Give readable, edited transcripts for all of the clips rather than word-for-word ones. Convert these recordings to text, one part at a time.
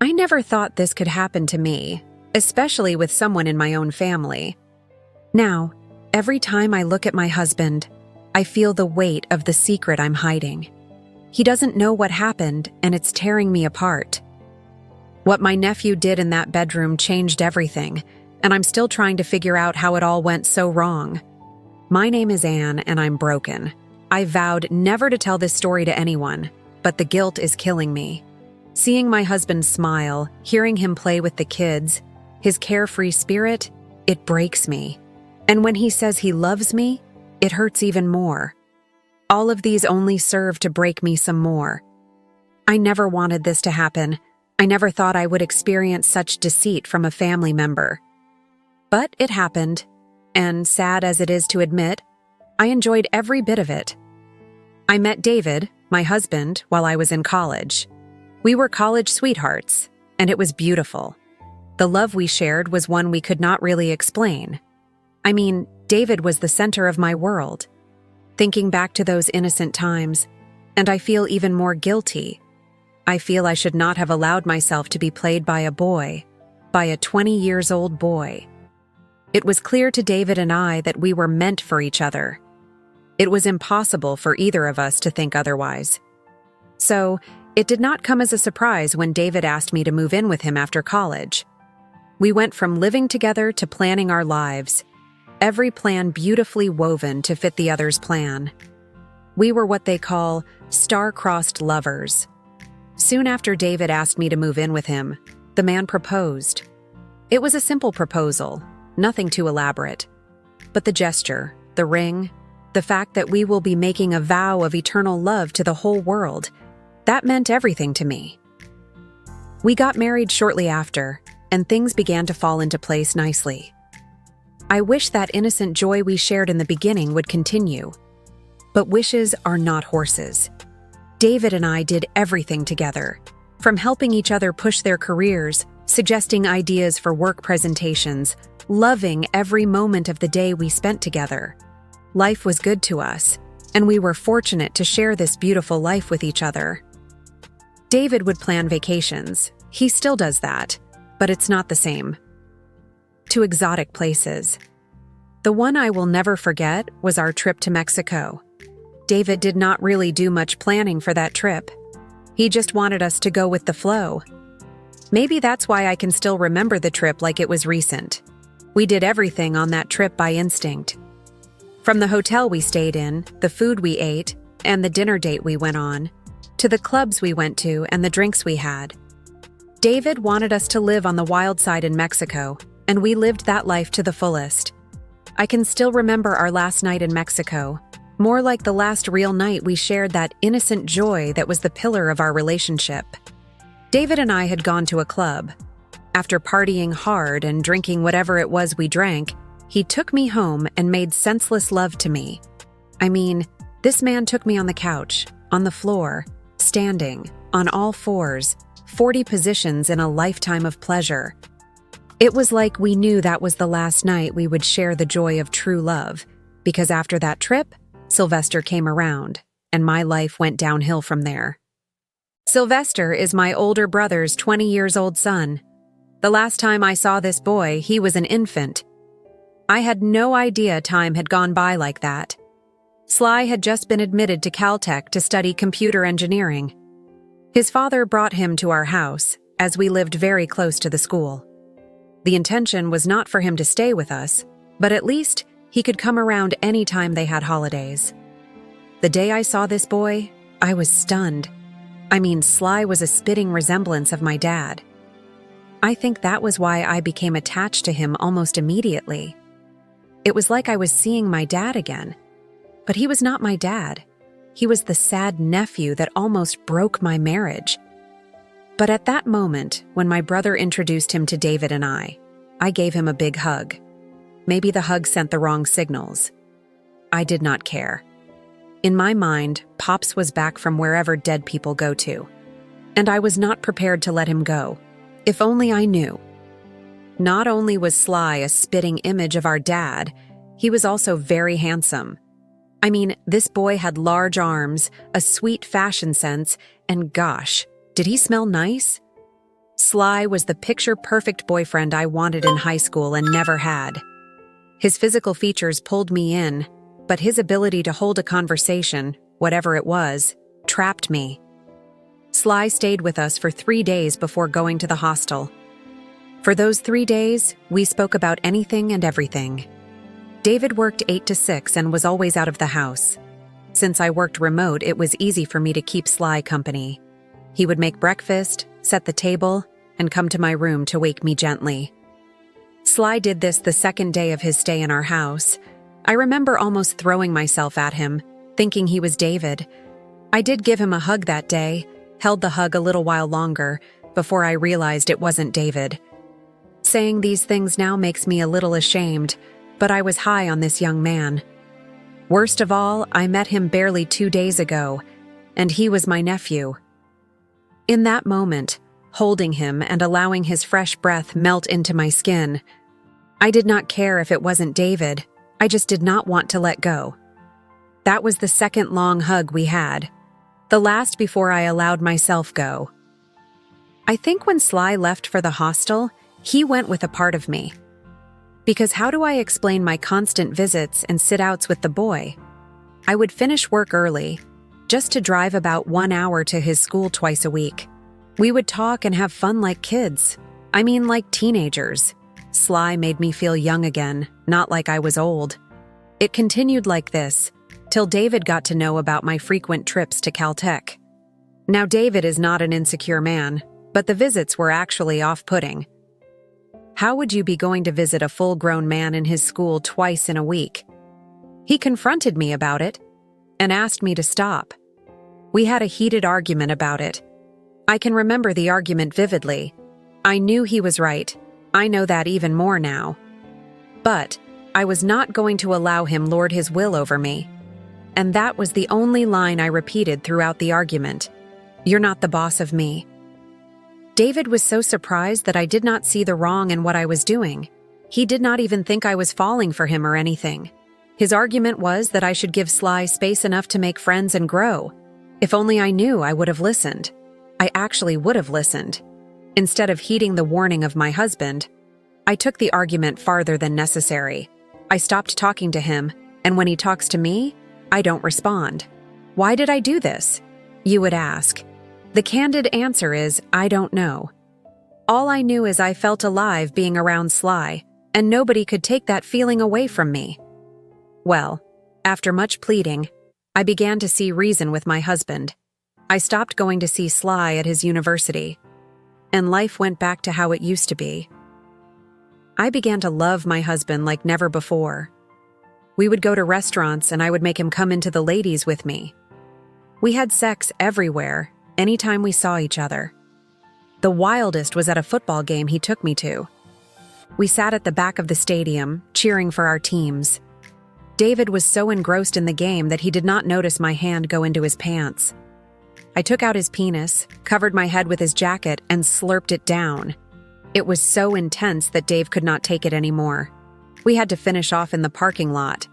I never thought this could happen to me, especially with someone in my own family. Now, every time I look at my husband, I feel the weight of the secret I'm hiding. He doesn't know what happened, and it's tearing me apart. What my nephew did in that bedroom changed everything, and I'm still trying to figure out how it all went so wrong. My name is Anne, and I'm broken. I vowed never to tell this story to anyone, but the guilt is killing me. Seeing my husband smile, hearing him play with the kids, his carefree spirit, it breaks me. And when he says he loves me, it hurts even more. All of these only serve to break me some more. I never wanted this to happen. I never thought I would experience such deceit from a family member. But it happened, and sad as it is to admit, I enjoyed every bit of it. I met David, my husband, while I was in college. We were college sweethearts, and it was beautiful. The love we shared was one we could not really explain. I mean, David was the center of my world. Thinking back to those innocent times, and I feel even more guilty. I feel I should not have allowed myself to be played by a boy, by a 20-years-old boy. It was clear to David and I that we were meant for each other. It was impossible for either of us to think otherwise. So, it did not come as a surprise when David asked me to move in with him after college. We went from living together to planning our lives, every plan beautifully woven to fit the other's plan. We were what they call star-crossed lovers. Soon after David asked me to move in with him, the man proposed. It was a simple proposal, nothing too elaborate. But the gesture, the ring, the fact that we will be making a vow of eternal love to the whole world, that meant everything to me. We got married shortly after, and things began to fall into place nicely. I wish that innocent joy we shared in the beginning would continue. But wishes are not horses. David and I did everything together, from helping each other push their careers, suggesting ideas for work presentations, loving every moment of the day we spent together. Life was good to us, and we were fortunate to share this beautiful life with each other. David would plan vacations. He still does that, but it's not the same. To exotic places. The one I will never forget was our trip to Mexico. David did not really do much planning for that trip. He just wanted us to go with the flow. Maybe that's why I can still remember the trip like it was recent. We did everything on that trip by instinct. From the hotel we stayed in, the food we ate, and the dinner date we went on, to the clubs we went to and the drinks we had. David wanted us to live on the wild side in Mexico, and we lived that life to the fullest. I can still remember our last night in Mexico, more like the last real night we shared that innocent joy that was the pillar of our relationship. David and I had gone to a club. After partying hard and drinking whatever it was we drank, he took me home and made senseless love to me. I mean, this man took me on the couch, on the floor, standing, on all fours, 40 positions in a lifetime of pleasure. It was like we knew that was the last night we would share the joy of true love, because after that trip, Sylvester came around, and my life went downhill from there. Sylvester is my older brother's 20-years-old son. The last time I saw this boy, he was an infant. I had no idea time had gone by like that. Sly had just been admitted to Caltech to study computer engineering. His father brought him to our house, as we lived very close to the school. The intention was not for him to stay with us, but at least he could come around any time they had holidays. The day I saw this boy, I was stunned. I mean, Sly was a spitting resemblance of my dad. I think that was why I became attached to him almost immediately. It was like I was seeing my dad again. But he was not my dad. He was the sad nephew that almost broke my marriage. But at that moment, when my brother introduced him to David and I gave him a big hug. Maybe the hug sent the wrong signals. I did not care. In my mind, Pops was back from wherever dead people go to. And I was not prepared to let him go. If only I knew. Not only was Sly a spitting image of our dad, he was also very handsome. I mean, this boy had large arms, a sweet fashion sense, and gosh, did he smell nice? Sly was the picture-perfect boyfriend I wanted in high school and never had. His physical features pulled me in, but his ability to hold a conversation, whatever it was, trapped me. Sly stayed with us for 3 days before going to the hostel. For those 3 days, we spoke about anything and everything. David worked 8 to 6 and was always out of the house. Since I worked remote, it was easy for me to keep Sly company. He would make breakfast, set the table, and come to my room to wake me gently. Sly did this the second day of his stay in our house. I remember almost throwing myself at him, thinking he was David. I did give him a hug that day, held the hug a little while longer, before I realized it wasn't David. Saying these things now makes me a little ashamed, but I was high on this young man. Worst of all, I met him barely 2 days ago, and he was my nephew. In that moment, holding him and allowing his fresh breath melt into my skin, I did not care if it wasn't David, I just did not want to let go. That was the second long hug we had, the last before I allowed myself go. I think when Sly left for the hostel, he went with a part of me. Because how do I explain my constant visits and sit-outs with the boy? I would finish work early, just to drive about 1 hour to his school twice a week. We would talk and have fun like kids. I mean, like teenagers. Sly made me feel young again, not like I was old. It continued like this, till David got to know about my frequent trips to Caltech. Now David is not an insecure man, but the visits were actually off-putting. How would you be going to visit a full-grown man in his school twice in a week? He confronted me about it and asked me to stop. We had a heated argument about it. I can remember the argument vividly. I knew he was right. I know that even more now. But I was not going to allow him lord his will over me. And that was the only line I repeated throughout the argument. You're not the boss of me. David was so surprised that I did not see the wrong in what I was doing. He did not even think I was falling for him or anything. His argument was that I should give Sly space enough to make friends and grow. If only I knew, I would have listened. I actually would have listened. Instead of heeding the warning of my husband, I took the argument farther than necessary. I stopped talking to him, and when he talks to me, I don't respond. Why did I do this? You would ask. The candid answer is, I don't know. All I knew is I felt alive being around Sly, and nobody could take that feeling away from me. Well, after much pleading, I began to see reason with my husband. I stopped going to see Sly at his university, and life went back to how it used to be. I began to love my husband like never before. We would go to restaurants and I would make him come into the ladies with me. We had sex everywhere, anytime we saw each other. The wildest was at a football game he took me to. We sat at the back of the stadium, cheering for our teams. David was so engrossed in the game that he did not notice my hand go into his pants. I took out his penis, covered my head with his jacket, and slurped it down. It was so intense that Dave could not take it anymore. We had to finish off in the parking lot.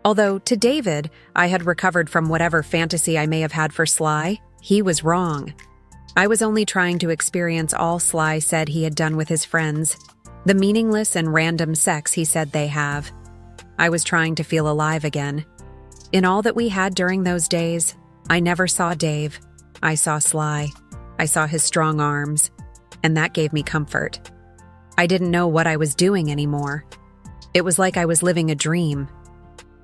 Although, to David, I had recovered from whatever fantasy I may have had for Sly, he was wrong. I was only trying to experience all Sly said he had done with his friends, the meaningless and random sex he said they have. I was trying to feel alive again. In all that we had during those days, I never saw Dave. I saw Sly. I saw his strong arms, and that gave me comfort. I didn't know what I was doing anymore. It was like I was living a dream,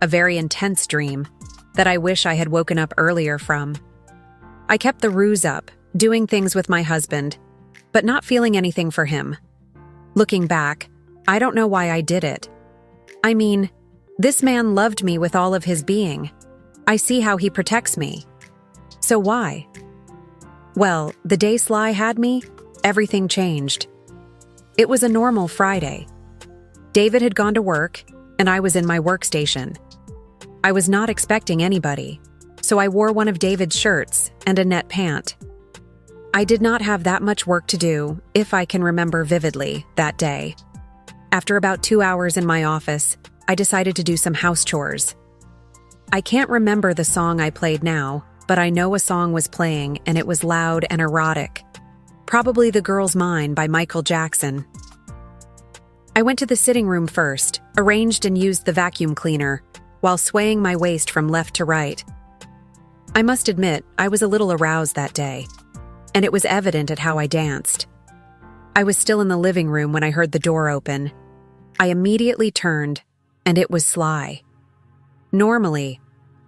a very intense dream, that I wish I had woken up earlier from. I kept the ruse up, doing things with my husband, but not feeling anything for him. Looking back, I don't know why I did it. I mean, this man loved me with all of his being. I see how he protects me. So why? Well, the day Sly had me, everything changed. It was a normal Friday. David had gone to work, and I was in my workstation. I was not expecting anybody, so I wore one of David's shirts and a net pant. I did not have that much work to do, if I can remember vividly, that day. After about 2 hours in my office, I decided to do some house chores. I can't remember the song I played now, but I know a song was playing and it was loud and erotic. Probably The Girl's Mine by Michael Jackson. I went to the sitting room first, arranged and used the vacuum cleaner, while swaying my waist from left to right. I must admit, I was a little aroused that day, and it was evident at how I danced. I was still in the living room when I heard the door open. I immediately turned, and it was Sly. Normally,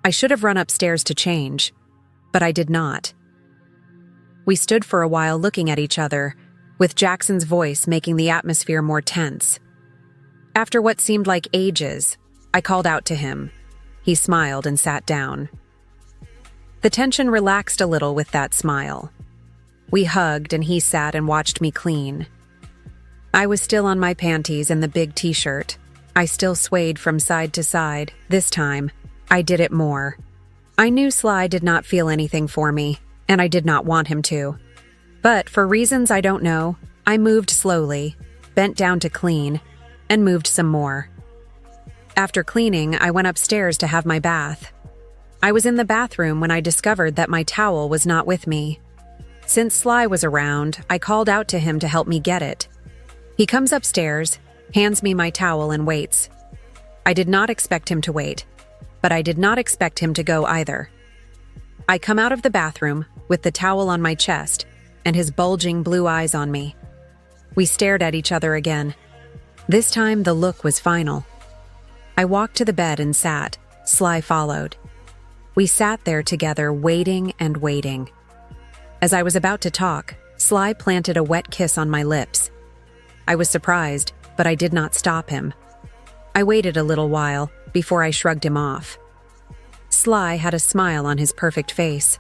I should have run upstairs to change, but I did not. We stood for a while looking at each other, with Jackson's voice making the atmosphere more tense. After what seemed like ages, I called out to him. He smiled and sat down. The tension relaxed a little with that smile. We hugged and he sat and watched me clean. I was still on my panties and the big t-shirt. I still swayed from side to side. This time, I did it more. I knew Sly did not feel anything for me, and I did not want him to. But for reasons I don't know, I moved slowly, bent down to clean, and moved some more. After cleaning, I went upstairs to have my bath. I was in the bathroom when I discovered that my towel was not with me. Since Sly was around, I called out to him to help me get it. He comes upstairs, hands me my towel, and waits. I did not expect him to wait, but I did not expect him to go either. I come out of the bathroom with the towel on my chest and his bulging blue eyes on me. We stared at each other again. This time the look was final. I walked to the bed and sat. Sly followed. We sat there together, waiting and waiting. As I was about to talk, Sly planted a wet kiss on my lips. I was surprised, but I did not stop him. I waited a little while before I shrugged him off. Sly had a smile on his perfect face.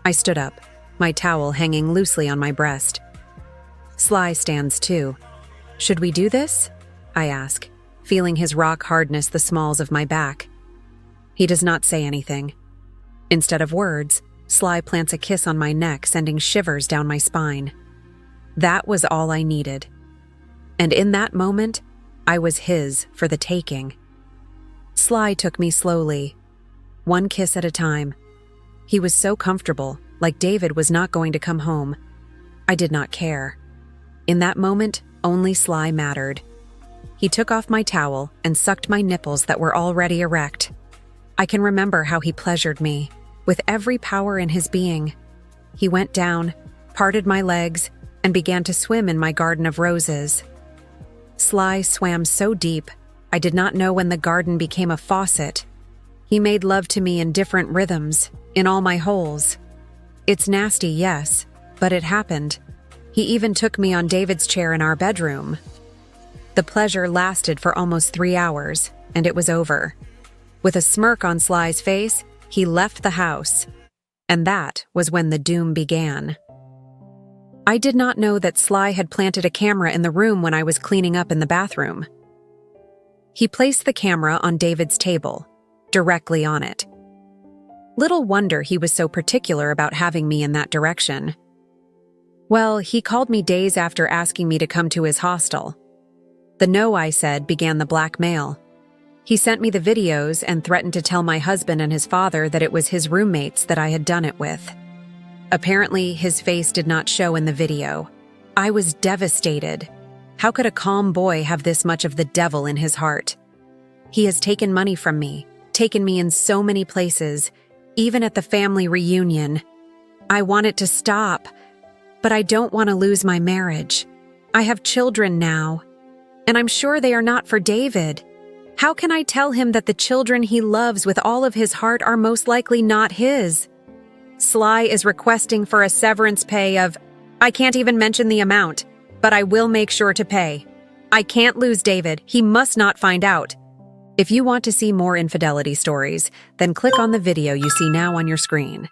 I stood up, my towel hanging loosely on my breast. Sly stands too. "Should we do this?" I ask, feeling his rock hardness the smalls of my back. He does not say anything. Instead of words, Sly plants a kiss on my neck, sending shivers down my spine. That was all I needed. And in that moment, I was his for the taking. Sly took me slowly, one kiss at a time. He was so comfortable, like David was not going to come home. I did not care. In that moment, only Sly mattered. He took off my towel and sucked my nipples that were already erect. I can remember how he pleasured me, with every power in his being. He went down, parted my legs, and began to swim in my garden of roses. Sly swam so deep, I did not know when the garden became a faucet. He made love to me in different rhythms, in all my holes. It's nasty, yes, but it happened. He even took me on David's chair in our bedroom. The pleasure lasted for almost 3 hours, and it was over. With a smirk on Sly's face, he left the house. And that was when the doom began. I did not know that Sly had planted a camera in the room when I was cleaning up in the bathroom. He placed the camera on David's table, directly on it. Little wonder he was so particular about having me in that direction. Well, he called me days after asking me to come to his hostel. The no I said began the blackmail. He sent me the videos and threatened to tell my husband and his father that it was his roommates that I had done it with. Apparently, his face did not show in the video. I was devastated. How could a calm boy have this much of the devil in his heart? He has taken money from me, taken me in so many places, even at the family reunion. I want it to stop, but I don't want to lose my marriage. I have children now, and I'm sure they are not for David. How can I tell him that the children he loves with all of his heart are most likely not his? Sly is requesting for a severance pay of, I can't even mention the amount, but I will make sure to pay. I can't lose David. He must not find out. If you want to see more infidelity stories, then click on the video you see now on your screen.